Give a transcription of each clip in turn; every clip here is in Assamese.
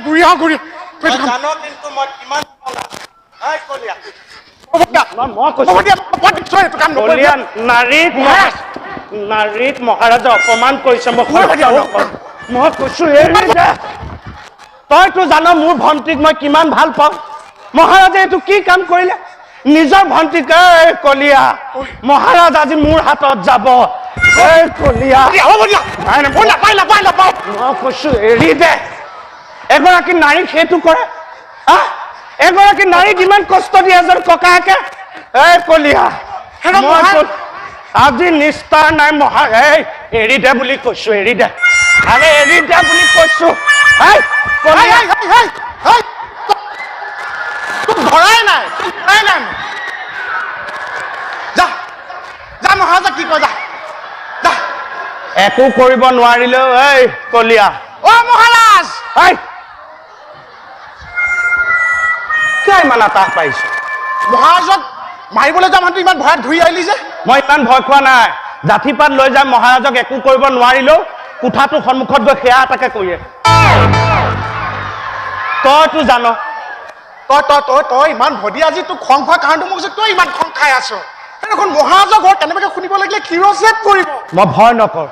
ঘূৰি আহোঁ ঘূৰি জানো কিন্তু মই কিমান কলিয়া নাৰীক মহাৰাজা অপমান কৰিছে মই কৈছো তইতো জানো মোৰ ভণ্টিক মই কিমান ভাল পাওঁ মহাৰাজে এইটো কি কাম কৰিলে নিজৰ ভণ্টিক কলিয়া মহাৰাজ আজি মোৰ হাতত যাব কলিয়া মই কৈছো এৰি দে এগৰাকী নাৰীক সেইটো কৰে এগৰাকী নাৰীক ইমান কষ্ট দিয়ে এজন ককায়েকে কলিয়া আজি নিষ্ঠাৰ নাই এৰি দে বুলি কৈছো এৰি দে আৰে এৰি দে বুলি কৈছো ধৰাই নাই যা যা মহাৰাজা কি কয় যা একো কৰিব নোৱাৰিলেও কলিয়া মহাৰাজ কিয় ইমান আতাহ পাইছো মহাৰাজক মাৰিবলৈ যাম ইমান ভয়ত ধুই আহিলি যে মই ইমান ভয় খোৱা নাই জাঠিপাত লৈ যাম মহাৰাজক একো কৰিব নোৱাৰিলেও কোঠাটো সন্মুখত গৈ সেয়া এটাকে কৰিয়ে তইতো জান তই ইমান ভদি আজি তোক খং খোৱা কাৰণটো মোক তই ইমান খং খাই আছ এখন মহাৰাজৰ ঘৰত কেনেবাকে শুনিব লাগিলে ক্ষীৰচেপ কৰিব মই ভয় নকৰ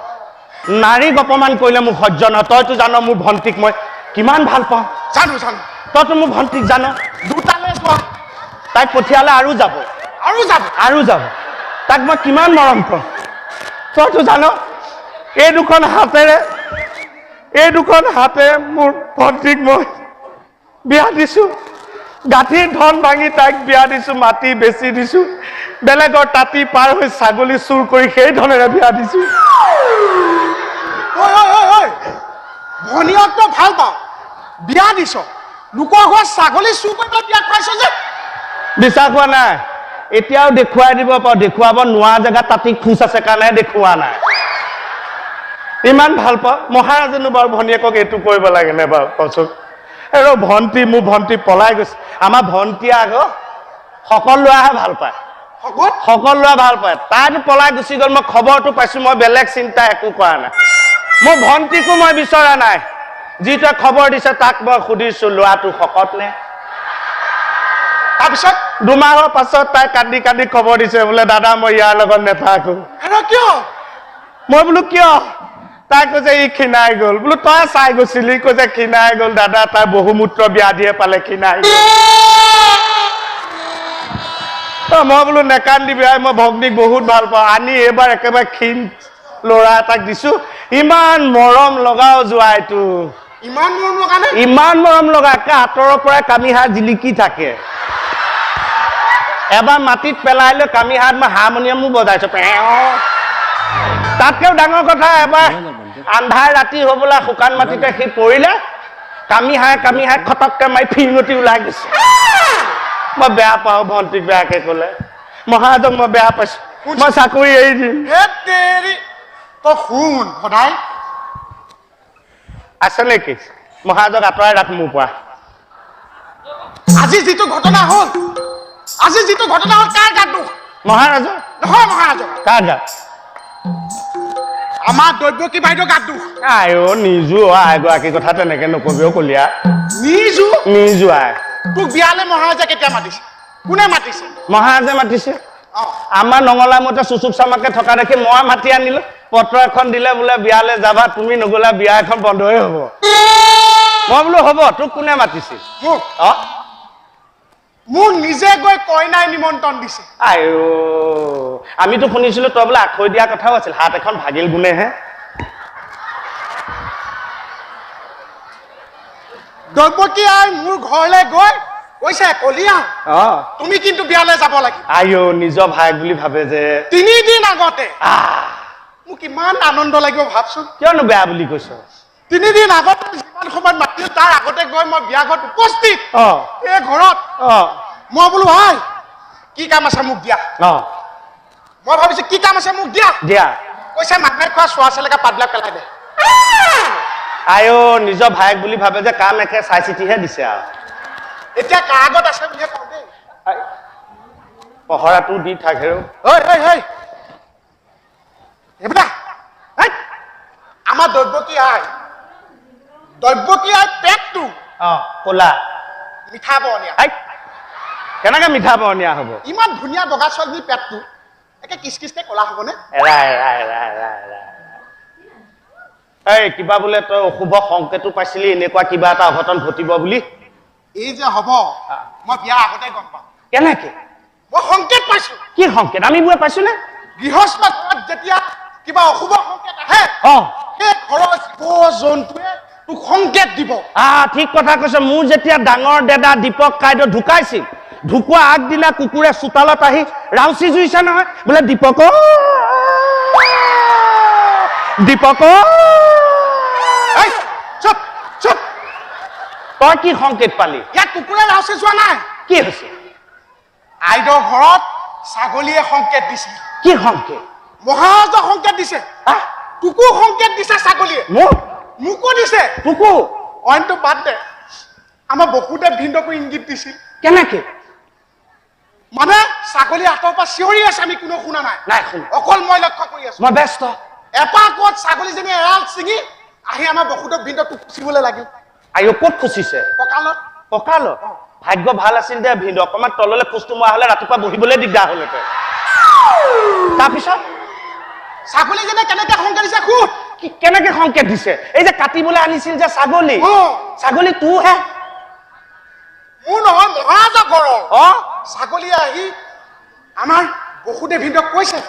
নাৰীক অপমান কৰিলে মোক সহ্য নহয় তইতো জান মোৰ ভণ্টিক মই কিমান ভাল পাওঁ জানো তইতো মোৰ ভণ্টিক জান দুটালে যোৱা তাইক পঠিয়ালে আৰু যাব তাক মই কিমান মৰম কৰোঁ তইতো জান এই দুখন হাতেৰে মোৰ ভণ্টিক মই বিয়া দিছো গাঁঠিৰ ধন ভাঙি তাইক বিয়া দিছো মাটি বেচি দিছো বেলেগৰ তাঁতি পাৰ হৈ ছাগলী চুৰ কৰি সেই ধনেৰে বিয়া দিছো ভনীয়ক তই ভাল পাওঁ বিয়া দিছ লোকৰ ঘৰত ছাগলী চুৰ কৰি বিয়া খুৱাইছ যে বিশ্বাস হোৱা নাই এতিয়াও দেখুৱাই দিব পাৰো দেখুৱাব নোৱাৰা জেগাত তাঁতি খোজ আছে কাৰণে দেখুওৱা নাই ইমান ভাল পাওঁ মহাৰাজেনো বাৰু ভনীয়েকক এইটো কৰিব লাগে নে বাৰু কচোন মোৰ ভণ্টি পলাই গৈছে আমাৰ ভণ্টিয়ে আকৌ সকলো ল'ৰাহে ভাল পায় সকলো ল'ৰা ভাল পায় তাইতো পলাই গুচি গ'ল মই খবৰটো পাইছো মই বেলেগ চিন্তা একো কৰা নাই মোৰ ভণ্টিকো মই বিচৰা নাই যিটোৱে খবৰ দিছে তাক মই সুধিছো ল'ৰাটো শকত নে তাৰপিছত দুমাহৰ পাছত তাই কান্দি কান্দি খবৰ দিছে বোলে দাদা মই ইয়াৰ লগত নেথাকো কিয় মই বোলো কিয় তাই কৈছে ই ক্ষীণাই গ'ল বোলো তই চাই গৈছিলি কৈছে ক্ষীণাই গ'ল দাদা তাই বহুমূত্ৰ ব্যাধিয়ে পালে ক্ষীণাই গ'ল মই বোলো নেকান্দিবি মই ভগ্নীক বহুত ভাল পাওঁ আনি এইবাৰ একেবাৰে ক্ষীণ ল'ৰা এটাক দিছো ইমান মৰম লগাও জোৱাইটো ইমান মৰম লগা একে আঁতৰৰ পৰাই কামিহাত জিলিকি থাকে এবাৰ মাটিত পেলাই লৈ কামিহাত মই হাৰমনিয়ামো বজাইছো তাতকেও ডাঙৰ কথা এবাৰ আন্ধাৰ ৰাতি হবলা শুকান মাটিতে সি পৰিলে কামিহাই খটককে মাৰি ফিঙতি ওলাই গৈছে মই বেয়া পাওঁ ভণ্টিক বেয়াকে কলে মহাৰাজক মই বেয়া পাইছো মই চাকৰি এৰি দিম তই শুন সদায় আছে নেকি মহাৰাজক আঁতৰাই ৰাখ মোৰ পৰা আজি যিটো ঘটনা হ'ল কাৰ গাত দুখ মহাৰাজৰ নহয় মহাৰাজৰ কাৰ গাত আমাৰ দৈৱকী বাইদেউ গাত দুখ নিজো এগৰাকী কথা তেনেকে নকবিও কলিয়া নিজো তোক বিয়ালে মহাৰাজে কেতিয়া মাতিছে কোনে মাতিছে মহাৰাজে মাতিছে আমাৰ নঙলা মতে চুচুক চামাকে থকা দেখি মই মাতি আনিলো পত্ৰ এখন দিলে বোলে বিয়ালে যাবা তুমি নগলা বিয়া এখন বন্ধই হব মই বোলো হ'ব তোক কোনে মাতিছিল মোক নিজে গৈ কইনাই নিমন্ত্ৰণ দিছে আমিতো শুনিছিলো তই বোলে আখৈ দিয়া কথাও আছিল হাত এখন ভাগিল গুণেহে দৈৱকী আই মোৰ ঘৰলৈ গৈ কৈছে কলিয়া তুমি কিন্তু বিয়ালৈ যাব লাগিব নিজৰ ভাইক বুলি ভাবে যে 3 দিন আগতে মোক কিমান আনন্দ লাগিব ভাবচোন কিয়নো বেয়া বুলি কৈছ 3 দিন আগতে যিমান সময়ত মাতিল তাৰ আগতে গৈ মই বিয়া ঘৰত উপস্থিত এই ঘৰত মই বোলো ভাই কি কাম আছে মোক দিয়া মই ভাবিছো কি কাম আছে মোক দিয়া কৈছে মানুহে খোৱা চোৱা চেলেকা পাতবিলাক পেলাই দে নিজৰ ভাইক বুলি ভাবে যে কাম একে চাই চিতিহে দিছে আৰু এতিয়া কাগজ আছে বুলিহে কওঁ দেই পহৰাটো দি থাকে আমাৰ দৈৱকী আই পেটটো ক'লা মিঠা বৰণীয়া কেনেকে মিঠা বৰণীয়া হ'ব ইমান ধুনীয়া বগা ছোৱালী পেটটো একে কিচকিচকে ক'লা হ'বনে এই কিবা বোলে তই অশুভ সংকেতো পাইছিলি এনেকুৱা কিবা এটা অঘটন ঘটিব বুলি এই যে হ'ব মই বিয়া আগতে গম পাওঁ কেনেকে মই সংকেত পাইছো কি সংকেত আমি বোৰে পাইছো নে গৃহস্থত যেতিয়া কিবা অশুভ সংকেত আহে সেই ঘৰৰ জীৱ জন্তুৱে তোক সংকেত দিব ঠিক কথা কৈছে মোৰ যেতিয়া ডাঙৰ দাদা দীপক কাইদেউ ঢুকাইছিল ঢুকুৱা আগদিনা কুকুৰে চোতালত আহি ৰাউচি জুইছে নহয় বোলে দীপক তই কি সংকেত পালি ইয়াত কুকুৰে ৰাউচি যোৱা নাই কি হৈছে আইদেউৰ ঘৰত ছাগলীয়ে সংকেত দিছিল কি সংকেত মহাৰাজক সংকেত দিছে তোকো সংকেত দিছে ছাগলীয়ে মোকো দিছে তোকো অইনটো বাদ দে আমাৰ বসুদেৱ ভিন্দকো ইংগিত দিছিল কেনেকে মানে ছাগলী আঁতৰ পৰা চিঞৰি আছে আমি কোনো শুনা নাই অকল মই লক্ষ্য কৰি আছো মই ব্যস্ত এপাকত ছাগলীজনী এৰাল ছিঙি আহি আমাৰ বসুদেৱ ভিন্দকটো খুচিবলৈ লাগিল ক'ত খুচিছে কঁকালত ভাগ্য ভাল আছিল দে ভিন্দ অকণমান তললৈ খোজটো মৰা হলে ৰাতিপুৱা বহিবলৈ দিগদাৰ হলহেঁতেন তাৰপিছত ছাগলীজনীয়ে কেনেকে সংকেত দিছে কেনেকে সংকেত দিছে এই যে কাটিবলৈ আনিছিল যে ছাগলী তোৰহে মোৰ নহয় মহাৰাজৰ ঘৰৰ ছাগলীয়ে আহি আমাৰ বসুদেৱ ভিন্দক কৈছে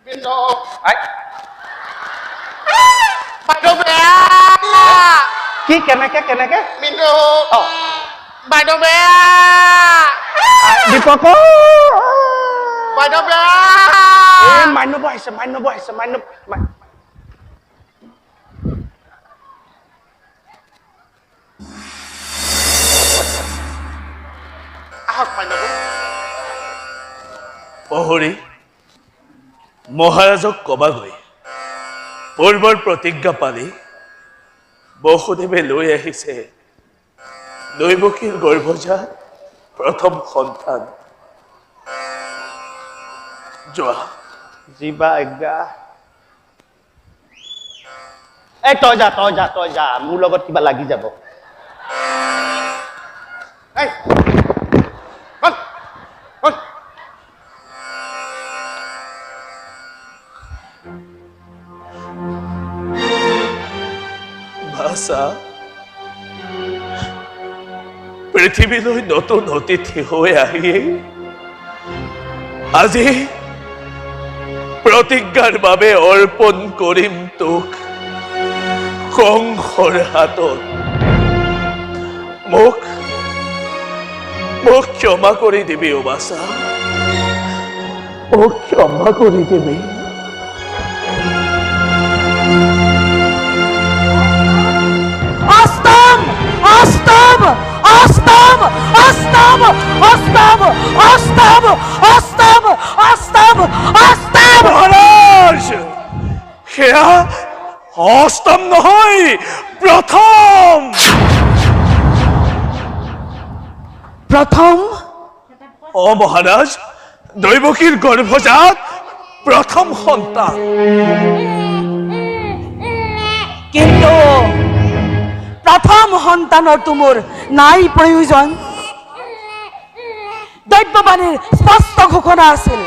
ভিন্দ বাইদেউ বেয়া কি কেনেকে ভিন্দ বাইদেউ বেয়া দীপক বাইদেউ বেয়া মান্যব আহিছে আহক মান্যব প্ৰহৰী মহাৰাজক কবাগৈ পূৰ্বৰ প্ৰতিজ্ঞা পালি বসুদেৱে লৈ আহিছে নৈবকীৰ গৰ্ভজাত প্ৰথম সন্তান যোৱা জীৱা আজ্ঞা তই যা মোৰ লগত কিবা লাগি যাব ভাষা পৃথিৱীলৈ নতুন অতিথি হৈ আহি আজি প্ৰতিজ্ঞাৰ বাবে অৰ্পণ কৰিম তোক কংসৰ হাতত মোক ক্ষমা কৰি দিবি বাছা মোক ক্ষমা কৰি দিবি সেয়া অষ্টম নহয় প্ৰথম মহাৰাজ দৈৱকীৰ গৰ্ভজাত প্ৰথম সন্তান কিন্তু প্ৰথম সন্তানৰতো মোৰ নাই প্ৰয়োজন দৈৱবাণীৰ স্পষ্ট ঘোষণা আছিল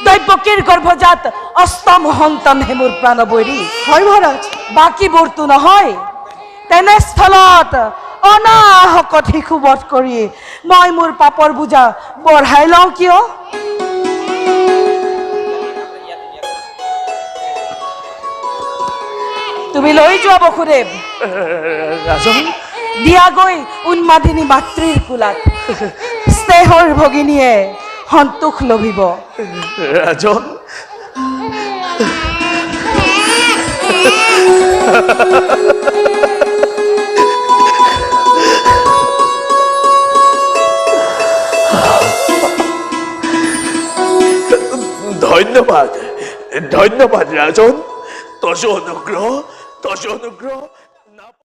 দৈৱকীৰ গৰ্ভজাত অষ্টম সন্তানহে মোৰ প্ৰাণবৈৰী হয় মহাৰাজ বাকীবোৰতো নহয় তেনেস্থলত অনাহকত শিশু বধ কৰি মই মোৰ পাপৰ বোজা বঢ়াই লওঁ কিয় তুমি লৈ যোৱা বসুদেৱ দিয়াগৈ উন্মাদিনী মাতৃৰ কোলাত স্নেহৰ ভগিনীয়ে সন্তোষ লভিব ৰাজন ধন্যবাদ ৰাজন তজ অনুগ্ৰহ